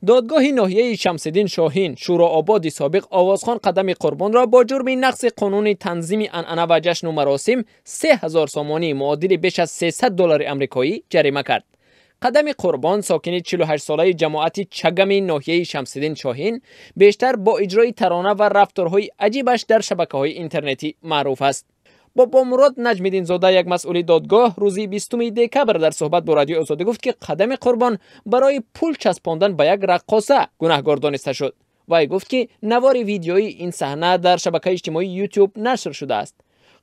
دادگاه ناحیه شمس‌الدین شاهین شورآباد سابق آوازخوان قدم قربان را با جرم نقض قانون تنظیم عنعنه و جشن و مراسم 3000 سامانی معادل بیش از 300 دلار آمریکایی جریمه کرد. قدم قربان ساکن 48 ساله جماعت چگم ناحیه شمس‌الدین شاهین بیشتر با اجرای ترانه و رفتارهای عجیبش در شبکه‌های اینترنتی معروف است. با مراد نجم‌الدین زاده یک مسئول دادگاه روزی 20 دکبر در صحبت با رادیو آزادی گفت که قدم قربان برای پول چسباندن به یک رقاصه گناهکار دانسته شد. وی گفت که نوار ویدیویی این صحنه در شبکه اجتماعی یوتیوب نشر شده است.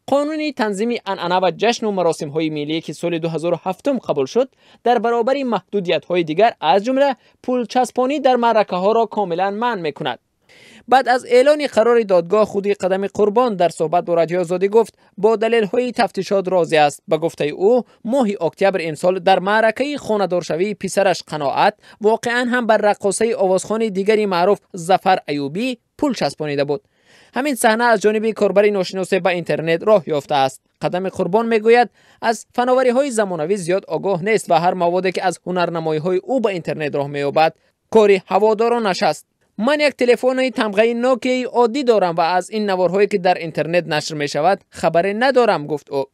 قانون تنظیم عنعنه و جشن و مراسم های ملی که سال 2007 قبول شد در برابر محدودیت های دیگر از جمله پول چسبانی در معرکه ها را کاملا منع می‌کند. بعد از اعلان قرار دادگاه خودی قدم قربان در صحبت با رادیو آزادی گفت با دلیل های تفتیشات راضی است. به گفته او ماه اکتبر امسال در معرکه خانه‌دارشوی پسرش قناعت واقعا هم بر رقاصه آوازخوان دیگری معروف ظفر ایوبی پول چسبانیده بود. همین صحنه از جانب کاربر ناشناس به اینترنت راه یافته است. قدم قربان میگوید از فناوری های زمانوی زیاد آگاه نیست و هر موادی که از هنرنمایی های او به اینترنت راه مییابد کاری هوادارانش است. من یک تلفن تمغه نوکی عادی دارم و از این نوارهایی که در اینترنت نشر می شود خبری ندارم، گفت او.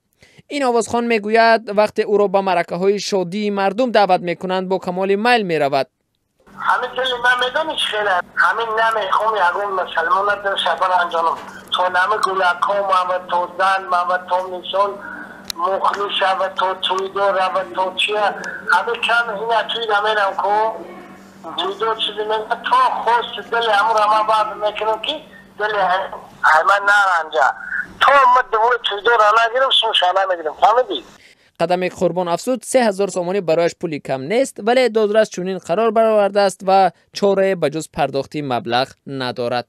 این آوازخوان میگوید وقتی او را به معرکه های شادی مردم دعوت میکنند با کمال میل می رود. همین دلی من میدونی چی خیلی همین نمیخوام یکون مسلمان در شبر انجام تو نمی گلکو و تو زن و تو نشون مخلص و تو تویدو و تو چیه همین کم این توی نمینم که تویدو چیزی من تو خوش دلی همون همه باز میکنم که دلی همه نرنجا تو مدوی تویدو را نگیرم سوشانه میگیرم فهمیدی؟ قدم قربان افزود 3000 سامانی برایش پولی کم نیست، ولی دادرس چنین قرار برآورده است و چاره بجز پرداختی مبلغ ندارد.